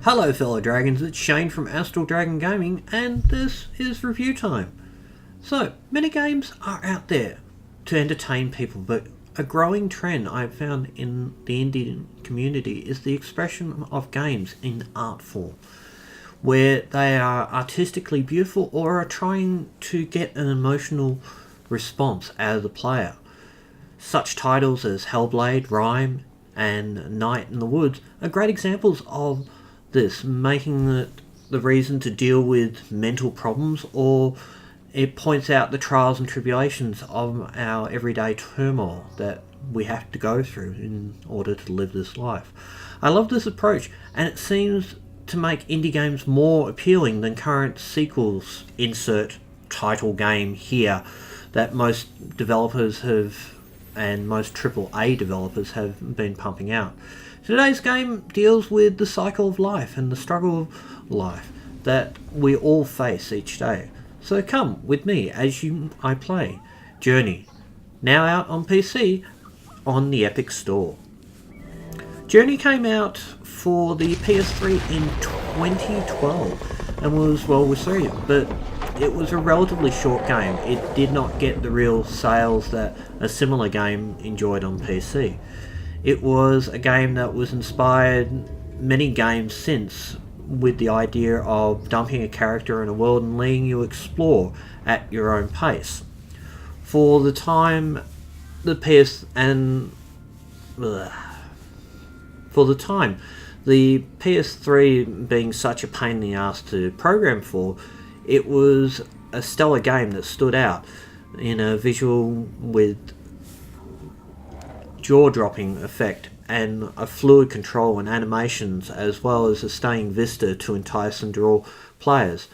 Hello fellow dragons, it's Shane from Astral Dragon Gaming and this is review time. So, many games are out there to entertain people, but a growing trend I've found in the Indian community is the expression of games in art form, where they are artistically beautiful or are trying to get an emotional response out of the player. Such titles as Hellblade, Rime and Night in the Woods are great examples of this, making it the reason to deal with mental problems, or it points out the trials and tribulations of our everyday turmoil that we have to go through in order to live this life. I love this approach, and it seems to make indie games more appealing than current sequels, insert title game here, that most developers have, and most AAA developers have been pumping out. Today's game deals with the cycle of life and the struggle of life that we all face each day. So come with me as I play Journey, now out on PC on the Epic Store. Journey came out for the PS3 in 2012 and was well received, but it was a relatively short game. It did not get the real sales that a similar game enjoyed on PC. It was a game that was inspired many games since, with the idea of dumping a character in a world and letting you explore at your own pace. For the time, the PS3 being such a pain in the ass to program for, it was a stellar game that stood out in a visual with jaw-dropping effect and a fluid control and animations, as well as a stunning vista to entice and draw players.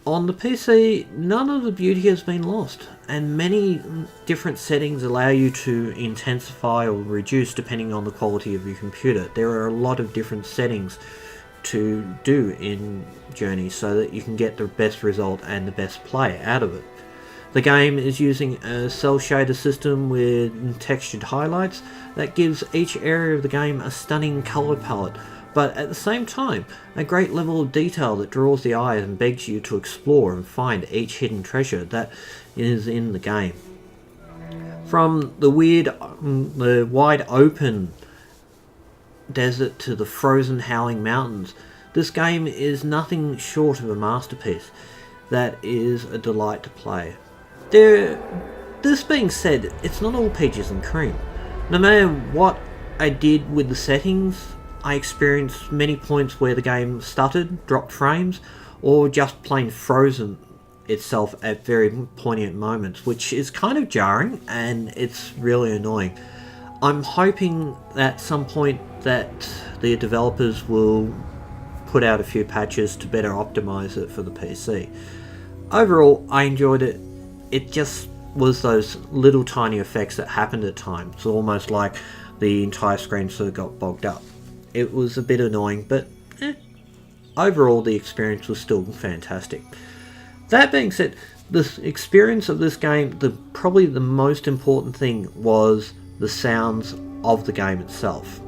On the PC, none of the beauty has been lost, and many different settings allow you to intensify or reduce depending on the quality of your computer. There are a lot of different settings to do in Journey so that you can get the best result and the best play out of it. The game is using a cell shader system with textured highlights that gives each area of the game a stunning colour palette, but at the same time a great level of detail that draws the eye and begs you to explore and find each hidden treasure that is in the game. From the wide open desert to the frozen howling mountains, this game is nothing short of a masterpiece that is a delight to play. This being said, it's not all peaches and cream. No matter what I did with the settings, I experienced many points where the game stuttered, dropped frames, or just plain frozen itself at very poignant moments, which is kind of jarring and it's really annoying. I'm hoping at some point that the developers will put out a few patches to better optimize it for the PC. Overall, I enjoyed it. It just was those little tiny effects that happened at times. It's almost like the entire screen sort of got bogged up. It was a bit annoying, but overall the experience was still fantastic. That being said, the experience of this game, probably the most important thing was the sounds of the game itself.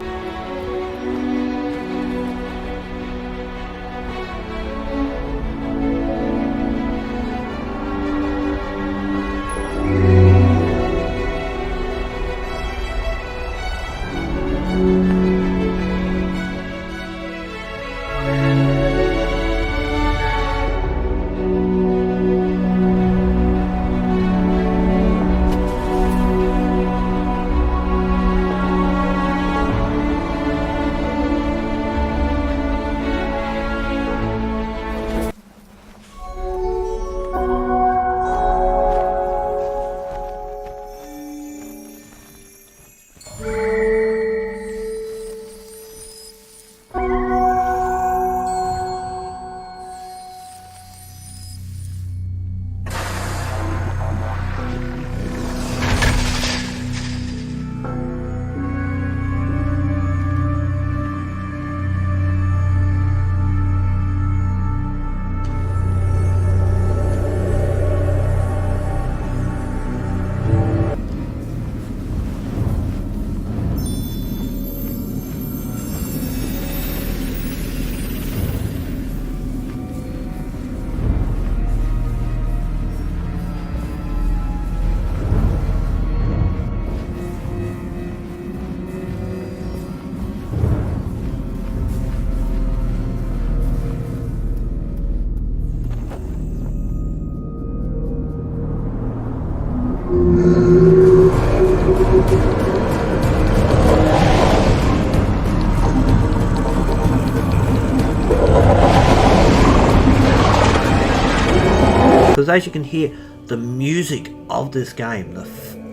Because as you can hear, the music of this game, the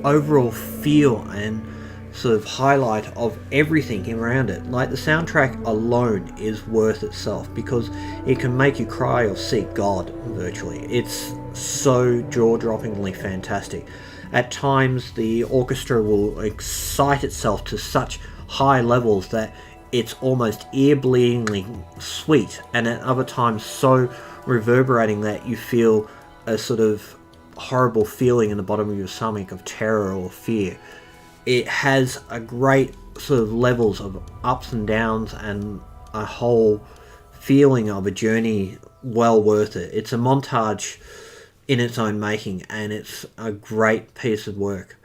overall feel and sort of highlight of everything around it, like the soundtrack alone is worth itself because it can make you cry or seek God virtually. It's so jaw-droppingly fantastic. At times the orchestra will excite itself to such high levels that it's almost ear-bleedingly sweet, and at other times so reverberating that you feel a sort of horrible feeling in the bottom of your stomach of terror or fear. It has a great sort of levels of ups and downs and a whole feeling of a journey well worth it. It's a montage in its own making, and it's a great piece of work.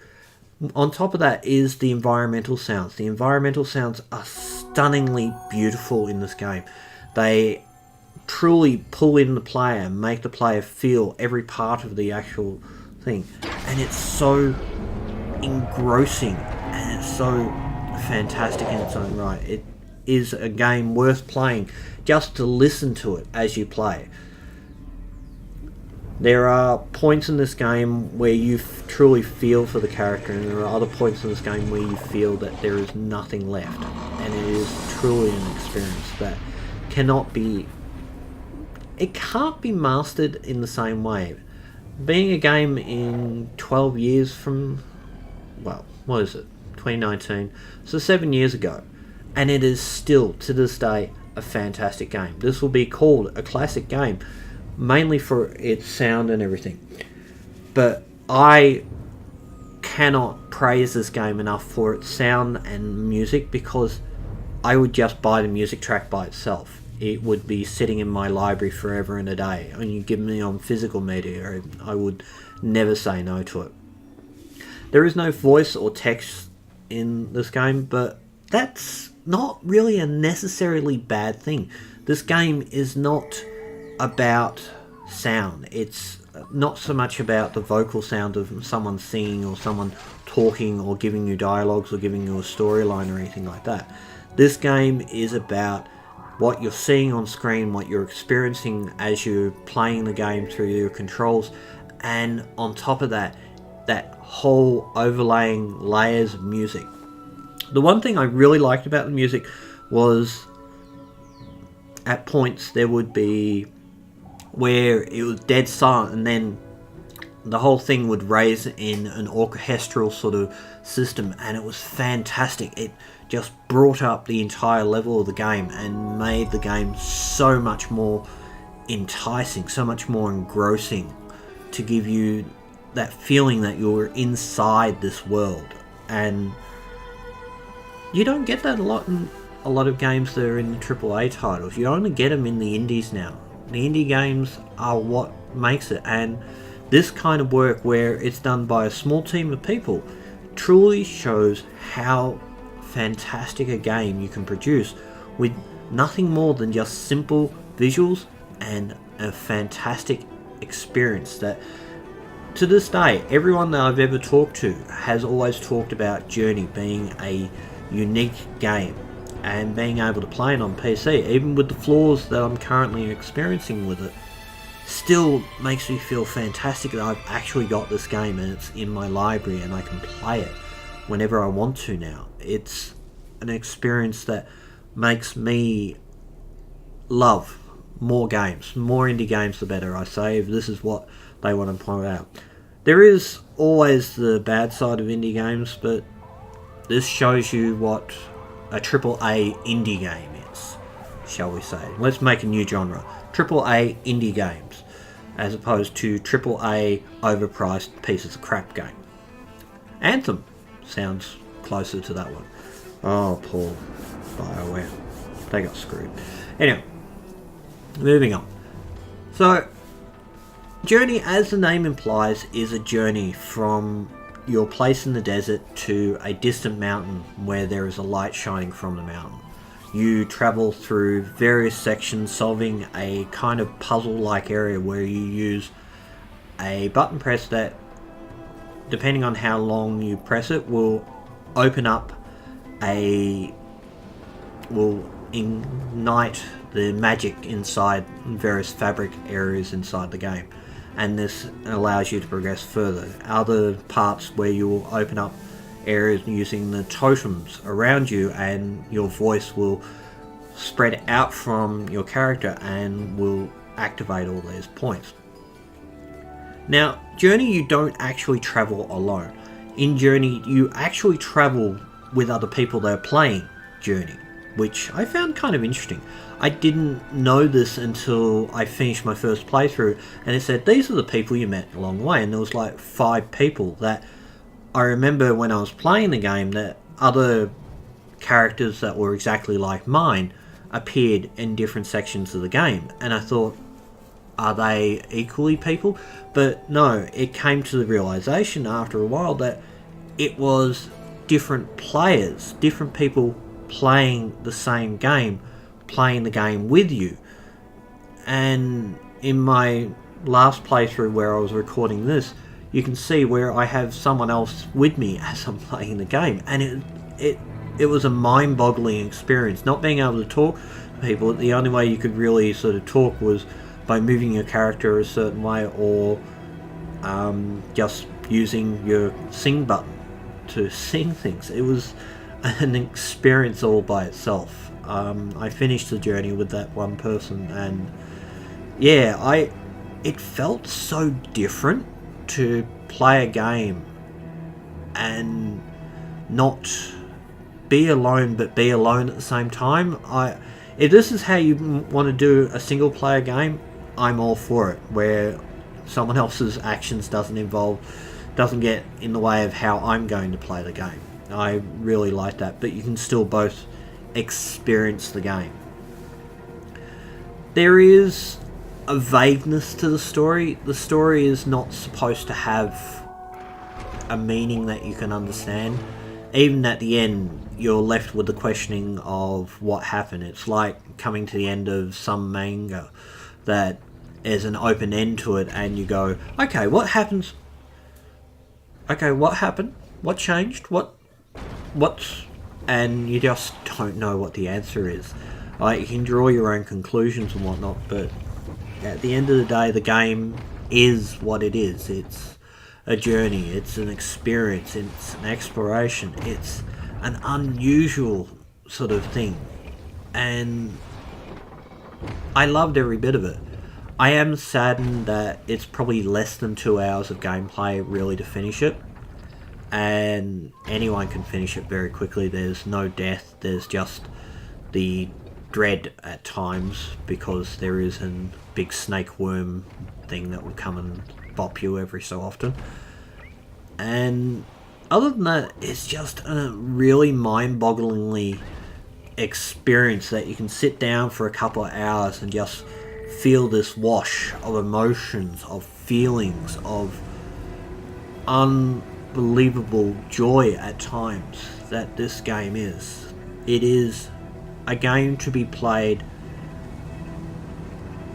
On top of that is the environmental sounds. The environmental sounds are stunningly beautiful in this game. They truly pull in the player and make the player feel every part of the actual thing. And it's so engrossing and it's so fantastic in its own right. It is a game worth playing just to listen to it as you play. There are points in this game where you truly feel for the character, and there are other points in this game where you feel that there is nothing left, and it is truly an experience that cannot be mastered in the same way. Being a game in 12 years from, well, what is it, 2019, so 7 years ago, and it is still to this day a fantastic game. This will be called a classic game mainly for its sound and everything, but I cannot praise this game enough for its sound and music, because I would just buy the music track by itself. It would be sitting in my library forever and a day, and you give me on physical media, I would never say no to it. There is no voice or text in this game, but that's not really a necessarily bad thing. This game is not about sound. It's not so much about the vocal sound of someone singing or someone talking or giving you dialogues or giving you a storyline or anything like that. This game is about what you're seeing on screen, what you're experiencing as you're playing the game through your controls, and on top of that, that whole overlaying layers of music. The one thing I really liked about the music was at points there would be where it was dead silent and then the whole thing would raise in an orchestral sort of system, and it was fantastic. It just brought up the entire level of the game and made the game so much more enticing, so much more engrossing, to give you that feeling that you're inside this world. And you don't get that a lot in a lot of games that are in the AAA titles. You only get them in the indies now. The indie games are what makes it, and this kind of work where it's done by a small team of people truly shows how fantastic a game you can produce with nothing more than just simple visuals and a fantastic experience that, to this day, everyone that I've ever talked to has always talked about Journey being a unique game, and being able to play it on PC, even with the flaws that I'm currently experiencing with it, still makes me feel fantastic that I've actually got this game and it's in my library and I can play it whenever I want to now. It's an experience that makes me love more games. More indie games the better, I say, if this is what they want to point out. There is always the bad side of indie games, but this shows you what a AAA indie game is, shall we say. Let's make a new genre. AAA indie games, as opposed to AAA overpriced pieces of crap game. Anthem sounds closer to that one. Oh, poor BioWare. They got screwed. Anyway, moving on. So, Journey, as the name implies, is a journey from your place in the desert to a distant mountain where there is a light shining from the mountain. You travel through various sections, solving a kind of puzzle-like area where you use a button press that, depending on how long you press it, will open up will ignite the magic inside various fabric areas inside the game. and this allows you to progress further. Other parts where you will open up areas using the totems around you, and your voice will spread out from your character and will activate all these points. Now, Journey, you don't actually travel alone. In Journey, you actually travel with other people that are playing Journey, which I found kind of interesting. I didn't know this until I finished my first playthrough, and it said these are the people you met along the way, and there was like 5 people that I remember when I was playing the game, that other characters that were exactly like mine appeared in different sections of the game, and I thought, are they equally people? But no, it came to the realization after a while that it was different players, different people playing the same game, playing the game with you. And in my last playthrough where I was recording this, you can see where I have someone else with me as I'm playing the game, and it was a mind-boggling experience. Not being able to talk to people, the only way you could really sort of talk was by moving your character a certain way, or just using your sing button to sing things. It was an experience all by itself. I finished the journey with that one person, and yeah, it felt so different to play a game and not be alone but be alone at the same time. If this is how you want to do a single player game, I'm all for it, where someone else's actions doesn't get in the way of how I'm going to play the game. I really like that, but you can still both experience the game. There is a vagueness to the story. The story is not supposed to have a meaning that you can understand. Even at the end, you're left with the questioning of what happened. It's like coming to the end of some manga that there's an open end to it, and you go, okay, what happens? Okay, what happened? What changed? What's... And you just don't know what the answer is. Like, you can draw your own conclusions and whatnot, but at the end of the day, the game is what it is. It's a journey, it's an experience, it's an exploration, it's an unusual sort of thing. And I loved every bit of it. I am saddened that it's probably less than 2 hours of gameplay really to finish it. And anyone can finish it very quickly. There's no death, there's just the dread at times, because there is a big snake worm thing that will come and bop you every so often. And other than that, it's just a really mind-bogglingly experience that you can sit down for a couple of hours and just feel this wash of emotions, of feelings, of unbelievable joy at times that this game is. It is a game to be played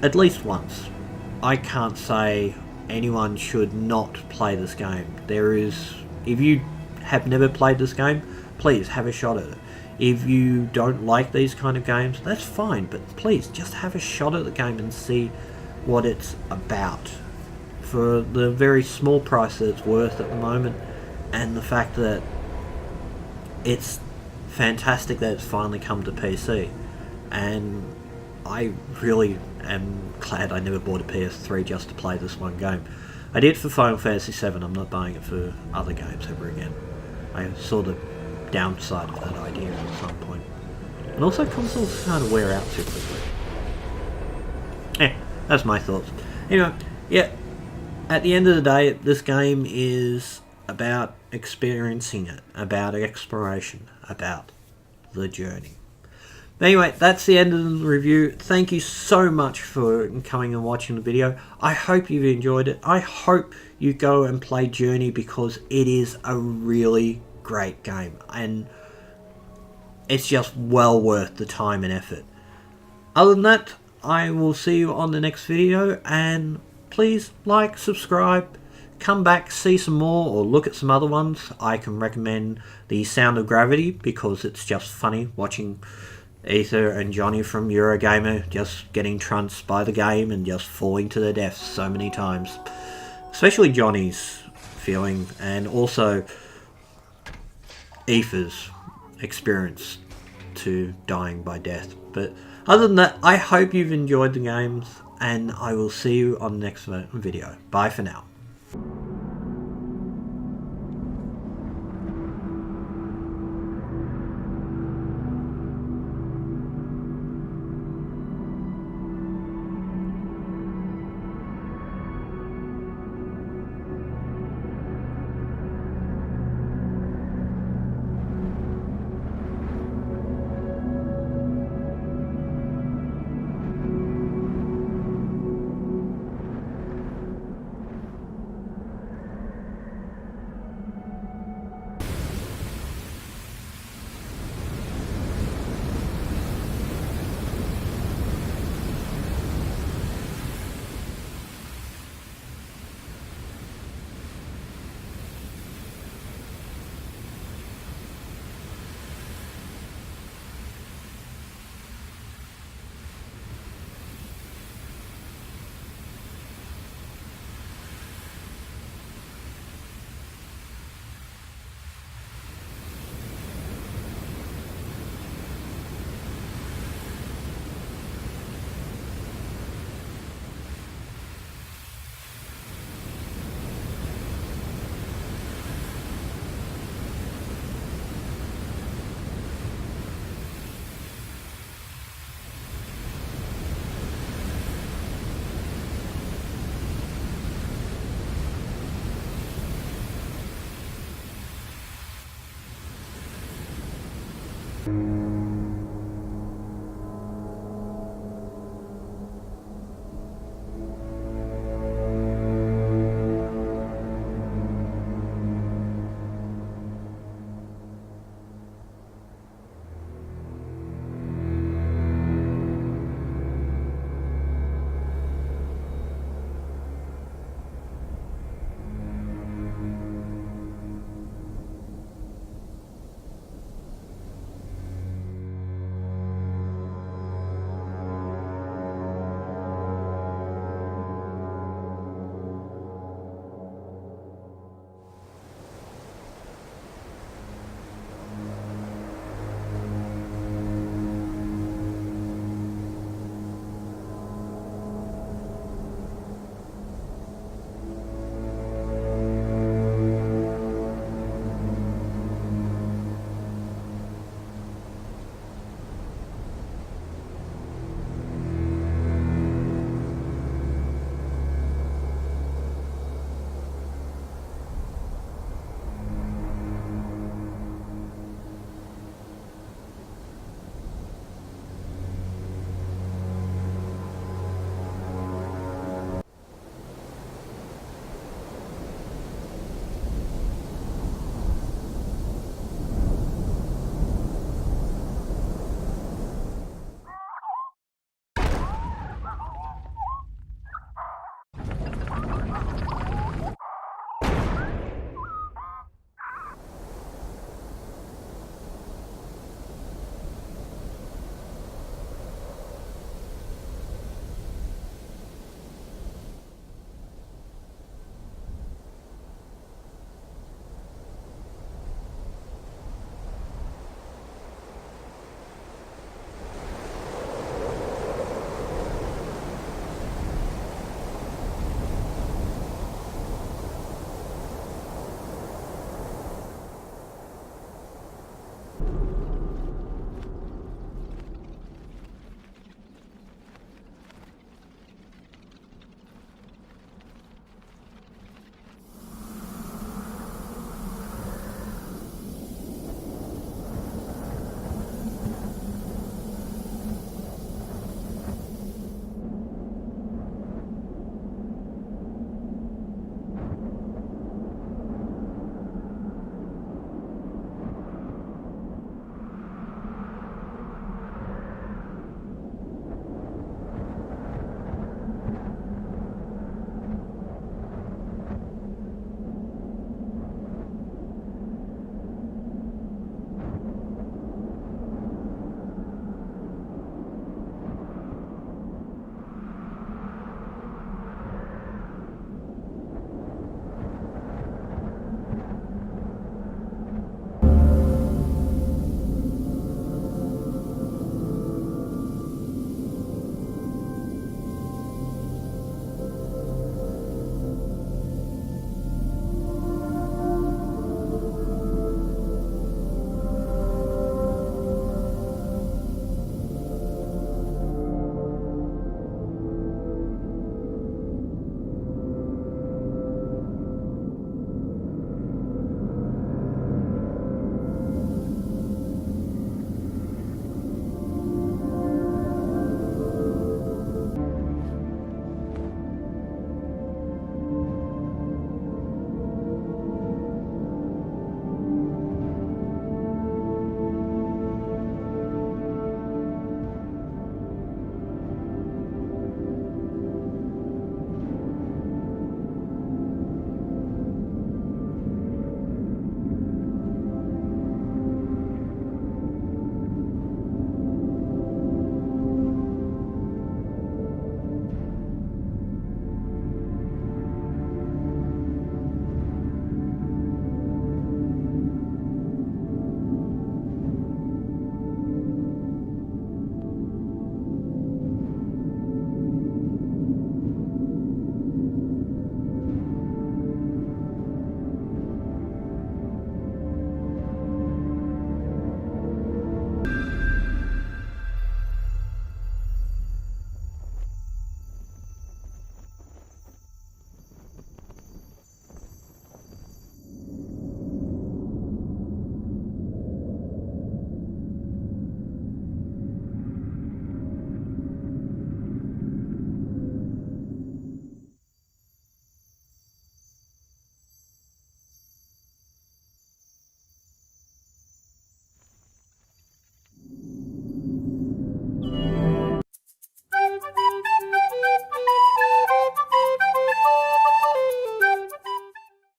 at least once. I can't say anyone should not play this game. If you have never played this game, please have a shot at it. If you don't like these kind of games, that's fine, but please just have a shot at the game and see what it's about. For the very small price that it's worth at the moment, and the fact that it's fantastic that it's finally come to PC. And I really am glad I never bought a PS3 just to play this one game. I did for Final Fantasy VII, I'm not buying it for other games ever again. I saw the downside of that idea at some point. And also, consoles kind of wear out too quickly. That's my thoughts. Anyway, yeah, at the end of the day, this game is about experiencing it, about exploration, about the journey. But anyway, that's the end of the review. Thank you so much for coming and watching the video. I hope you've enjoyed it. I hope you go and play Journey, because it is a really great game, and it's just well worth the time and effort. Other than that, I will see you on the next video, and please like, subscribe, come back, see some more, or look at some other ones. I can recommend The Sound of Gravity, because it's just funny watching Ether and Johnny from Eurogamer just getting trounced by the game and just falling to their deaths so many times. Especially Johnny's feeling, and also Ether's experience to dying by death. But other than that, I hope you've enjoyed the games, and I will see you on the next video. Bye for now.